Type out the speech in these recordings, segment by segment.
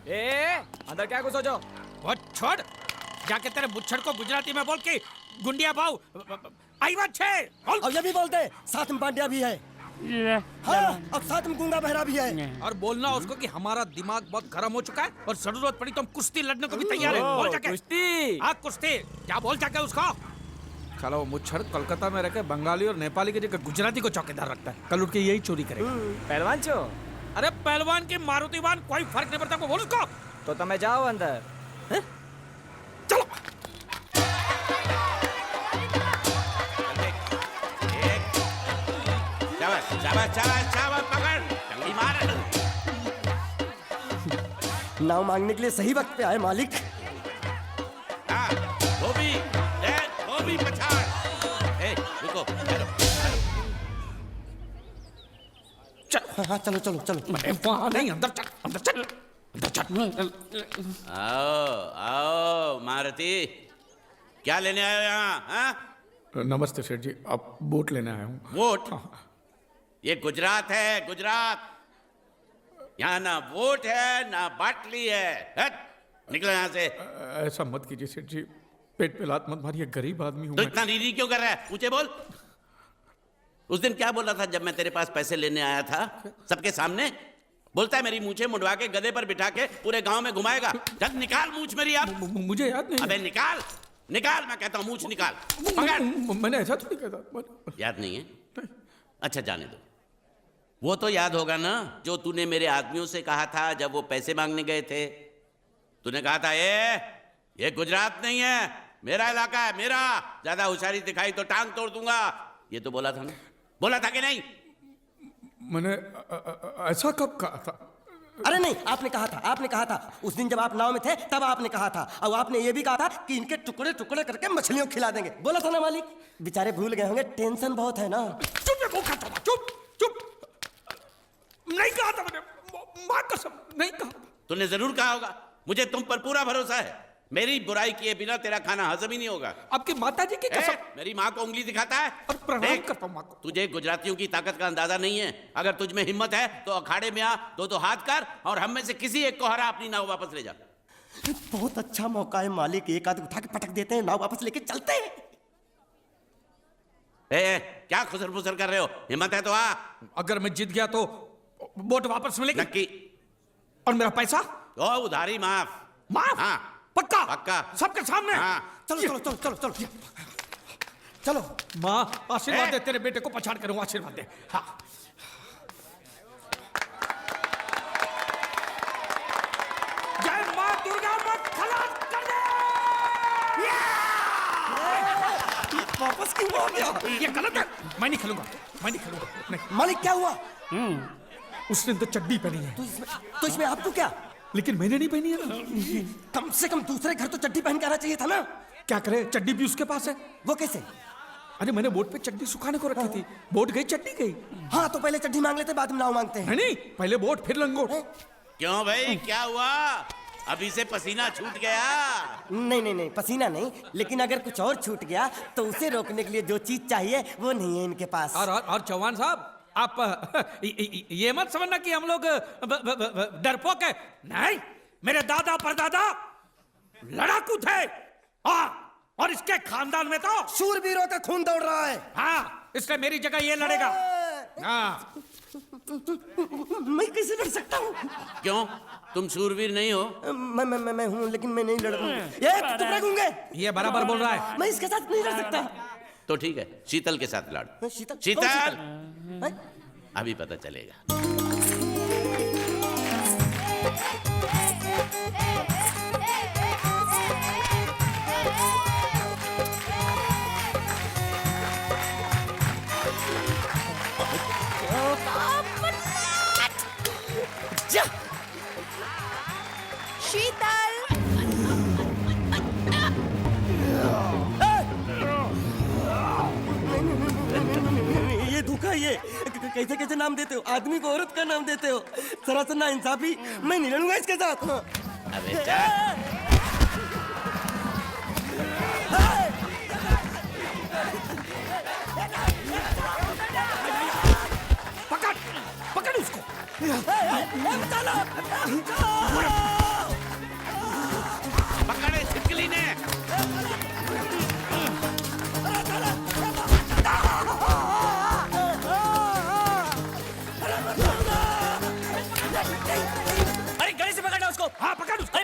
ए अंदर क्या घुसो जो? वो छोड़, जाके तेरे मुच्छड़ को गुजराती में बोल के गुंडिया भाव आई बात छे। और ये भी बोलते साथ में पांड्या भी है। हाँ, और साथ में गूंगा बहरा भी है। और बोलना उसको कि हमारा दिमाग बहुत गर्म हो चुका है और जरूरत पड़ी तो हम कुश्ती लड़ने को भी तैयार है। बोल जाके। कुश्ती? हाँ कुश्ती, क्या बोल जाके उसको। चलो वो मुच्छड़ कोलकाता में रहकर बंगाली और नेपाली की जगह गुजराती को चौकीदार रखता है। कल उठ के यही चोरी करेगा। पहलवान छो? अरे पहलवान की मारुति वाहन कोई फर्क नहीं पड़ता, बोल उसको। तो તમે જાઓ અંદર। चलो शाबाश शाबाश शाबाश शाबाश, पकड़ जल्दी मार। नाव मांगने के लिए सही वक्त पे आए मालिक। हाँ, धोबी पछाड़। ए, रुको, ठहरो। हाँ चलो चलो चलो। वहाँ नहीं, अंदर चल, अंदर चल, अंदर चल। आओ मारुति, क्या लेने आए हो यहाँ? हाँ? नमस्ते सेठ जी, आप बोट लेने आया हूँ। वोट? ये गुजरात है, गुजरात। यहाँ ना वोट है ना बाटली है। हट, निकलो यहाँ से। ऐसा मत कीजिए सेठ जी, पेट पे लात मत मारिए, गरीब आदमी हूँ तो मैं। इतना रीरी क्यों कर रहा है? पूछे बोल। उस दिन क्या बोला था जब मैं तेरे पास पैसे लेने आया था सबके सामने? बोलता है मेरी मूछें मुंडवा के गधे पर बिठा के पूरे गांव में घुमाएगा। चल निकाल मूछ मेरी अब। मुझे याद नहीं। अबे निकाल, निकाल, मैं कहता हूँ मूछ निकाल। पकड़। मैंने ऐसा थोड़ी कहा था। याद नहीं है? अच्छा जाने दो। वो तो याद होगा ना जो तूने मेरे आदमियों से कहा था जब वो पैसे मांगने गए थे। तूने कहा था ये गुजरात नहीं है, मेरा इलाका है, मेरा। ज्यादा होशियारी दिखाई तो टांग तोड़ दूंगा। ये तो बोला था ना? बोला था कि नहीं? मैंने ऐसा कब कहा था? अरे नहीं, आपने कहा था उस दिन जब आप नाव में थे तब आपने कहा था। और आपने ये भी कहा था कि इनके टुकड़े टुकड़े करके मछलियों को खिला देंगे। बोला था ना मालिक? बेचारे भूल गए होंगे, टेंशन बहुत है ना। चुप रे, मुंह खाता था, चुप चुप। नहीं कहा था मैंने, मां कसम नहीं कहा। तूने जरूर कहा होगा। मुझे तुम पर पूरा भरोसा है। मेरी बुराई किए बिना तेरा खाना हजम ही नहीं होगा। आपकी माता जी की कसम। मेरी माँ को उंगली दिखाता है। और प्रणाम देख, करता हूं माँ को। तुझे गुजरातियों की ताकत का अंदाजा नहीं है। अगर तुझ में हिम्मत है तो अखाड़े में आ, दो हाथ कर और हम में से किसी एक को हरा अपनी नाव वापस ले जा। बहुत अच्छा मौका है मालिक, एक आदमी उठा के पटक देते हैं, नाव वापस लेके चलते हैं। क्या खुसर फुसर कर रहे हो? हिम्मत है तो आ। अगर मैं जीत गया तो वोट वापस मिलेगी? नक्की। और मेरा पैसा? ओ उधारी माफ। माफ? हाँ। पक्का? पक्का। सबके सामने? हाँ। चलो चलो चलो चलो चलो चलो। माँ आशीर्वाद दे, तेरे बेटे को पछाड़ करूँ, आशीर्वाद दे। हाँ। जय माँ दुर्गा, मत खलास कर दे। वापस क्यों आ गया? ये गलत है, मैं नहीं खेलूंगा, मैं नहीं खेलूंगा। नहीं, मालिक क्या हुआ? उसने तो चड्डी पहनी है। तो इसमें आपको क्या? लेकिन मैंने नहीं पहनी है ना। कम से कम दूसरे घर तो चड्डी पहन के आना चाहिए था ना। क्या करे, चड्डी भी उसके पास है। वो कैसे? अरे मैंने बोट पे चड्डी सुखाने को रखी थी, बोट गई चड्डी गई। हाँ तो पहले चड्डी मांग लेते, बाद में नाव मांगते हैं। नहीं, पहले बोट फिर लंगोट। क्यों भाई, क्या हुआ? अभी से पसीना छूट गया? नहीं नहीं नहीं, पसीना नहीं, लेकिन अगर कुछ और छूट गया तो उसे रोकने के लिए जो चीज चाहिए वो नहीं है इनके पास। और चौहान साहब, आप ये मत समझना कि हम लोग डरपोक है। नहीं, मेरे दादा परदादा लड़ाकू थे। और इसके खानदान में तो शूरवीरों का खून दौड़ रहा है। हाँ, इसलिए मेरी जगह ये लड़ेगा। हाँ। मैं कैसे लड़ सकता हूँ? क्यों, तुम शूरवीर नहीं हो? मैं हूँ, लेकिन मैं नहीं लड़ूंगा। ये चुप रखूंगे। ये बराबर बोल रहा है। मैं इसके साथ नहीं लड़ सकता। तो ठीक है, शीतल के साथ लड़। शीतल? शीतल, हैं? अभी पता चलेगा। शीतल, ये धोखा, ये कैसे कैसे नाम देते हो? आदमी को औरत का नाम देते हो। सरासर ना इंसाफी। मैं नहीं लड़ूंगा इसके साथ। अबे जा। पकड़ उसको। बचा लो। पकड़े छिपकली ने। अरे गले से पकड़ना उसको। हाँ पकड़ उसको।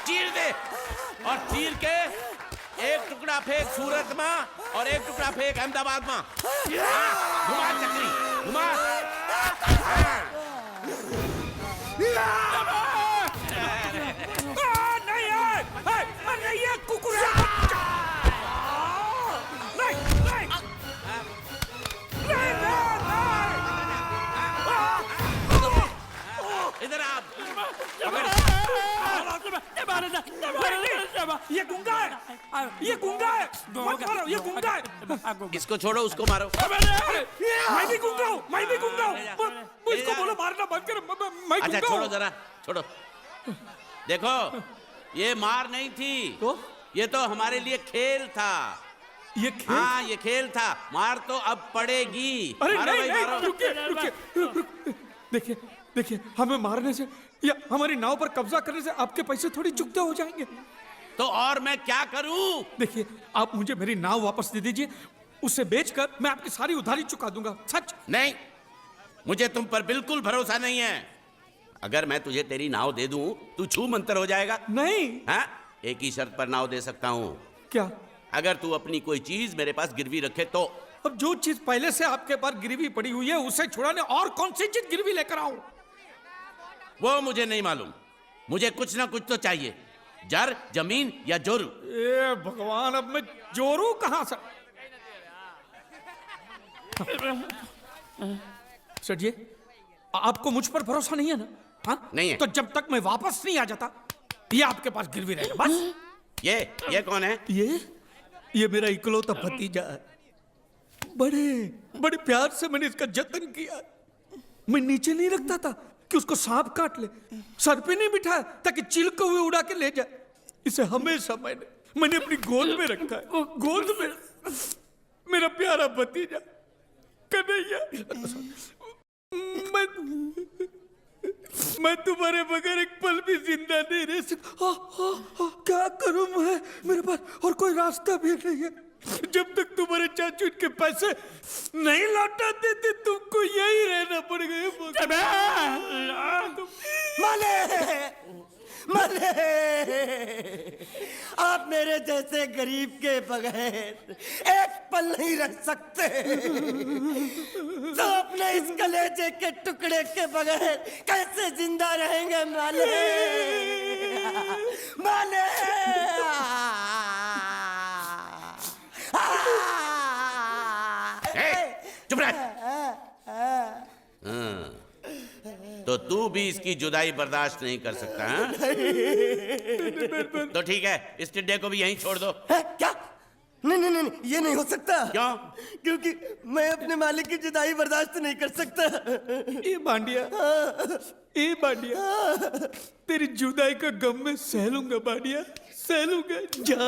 चीर दे और चीर के एक टुकड़ा फेंक सूरत में और एक टुकड़ा फेंक अहमदाबाद में। हाँ, घुमा चक्री घुमा। नहीं है, नहीं ये कुकुर है। नहीं नहीं इधर आप ये गुंगा है, ये गुंगा है, मत मारो, ये गुंगा है। इसको छोड़ो उसको मारो। मैं भी गुंगा हूँ, मैं भी गुंगा हूँ। इसको बोलो मारना बंद कर, मैं अच्छा गुंगा छोड़ो हूँ। जरा छोड़ो। देखो ये मार नहीं थी, ये तो हमारे लिए खेल था। ये खेल? हाँ ये खेल था, मार तो अब पड़ेगी। अरे मारो नहीं भाई, मारो। नहीं, रुकिए। देखिए देखिए, हमें मारने से या हमारी नाव पर कब्जा करने से आपके पैसे थोड़ी चुकते हो जाएंगे। तो और मैं क्या करूं? देखिए, आप मुझे मेरी नाव वापस दे दीजिए, उसे बेचकर मैं आपकी सारी उधारी चुका दूंगा। सच। नहीं, मुझे तुम पर बिल्कुल भरोसा नहीं है। अगर मैं तुझे तेरी नाव दे दूं, तू छू मंतर हो जाएगा। नहीं। हाँ? एक ही शर्त पर नाव दे सकता हूं। क्या? अगर तू अपनी कोई चीज मेरे पास गिरवी रखे तो। अब जो चीज पहले से आपके पास गिरवी पड़ी हुई है उसे छुड़ाने और कौन सी चीज गिरवी लेकर आऊं? वो मुझे नहीं मालूम, मुझे कुछ ना कुछ तो चाहिए। जर, जमीन या जोरू। ए भगवान, अब मैं जोरू कहां से? सर जी, आपको मुझ पर भरोसा नहीं है ना? हाँ? नहीं है। तो जब तक मैं वापस नहीं आ जाता, ये आपके पास गिरवी रहेगा बस। ये कौन है? ये मेरा इकलौता भतीजा है। बड़े बड़े प्यार से मैंने इसका जतन किया। मैं नीचे नहीं रखता था कि उसको सांप काट ले, सर पे नहीं बिठाया ताकि चिलके हुए उड़ा के ले जाए। इसे हमेशा मैंने अपनी गोद में रखा है। गोद में मेरा प्यारा भतीजा कन्हैया। मैं तुम्हारे बगैर एक पल भी जिंदा नहीं रह सकता। क्या करूं मैं? मेरे पास और कोई रास्ता भी नहीं है। जब तक तुम्हारे चाचू इनके पैसे नहीं लौटा देते, तुमको यही रहना पड़ेगा। माले, आप मेरे जैसे गरीब के बगैर एक पल नहीं रह सकते। तो अपने इस कलेजे के टुकड़े के बगैर कैसे जिंदा रहेंगे माले? माले, चुप रह। तो तू भी इसकी जुदाई बर्दाश्त नहीं कर सकता है? तो ठीक है, इस टिड्डे को भी यहीं छोड़ दो। क्या? नहीं नहीं नहीं, ये नहीं हो सकता। क्यों? क्योंकि मैं अपने मालिक की जुदाई बर्दाश्त नहीं कर सकता। ए बांडिया, तेरी जुदाई का गम मैं सह लूंगा बांडिया, सह लूंगा। जा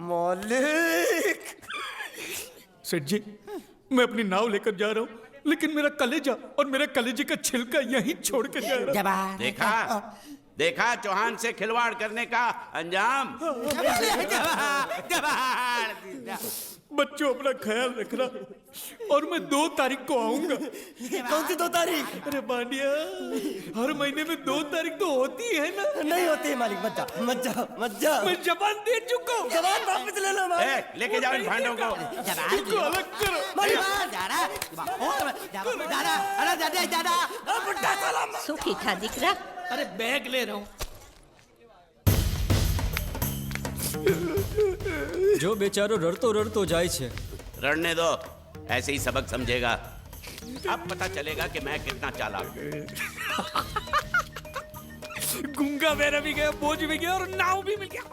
मालिक। सेठ जी, मैं अपनी नाव लेकर जा रहा हूँ, लेकिन मेरा कलेजा और मेरे कलेजे का छिलका यहीं छोड़ के जा रहा हूँ। देखा चौहान से खिलवाड़ करने का अंजाम। बच्चों, अपना ख्याल रखना और मैं 2 तारीख को आऊंगा। कौन सी 2 तारीख? अरे बांडिया, हर महीने में 2 तारीख तो होती है ना? नहीं होती है मालिक, मत जाओ मत जाओ मत जाओ। मैं जबान दे चुका हूँ। जवान वापस ले लो मालिक। लेके जाओ इन भांडों को। इनको अलग करो। सुखी था दिकरा। अरे बैग ले रहा हूँ। जो बेचारो रड़तो रड़तो जाए छे। रड़ने दो, ऐसे ही सबक समझेगा। अब पता चलेगा कि मैं कितना चालाक हूं। गुंगा मेरा भी गया, बोझ भी गया और नाव भी मिल गया।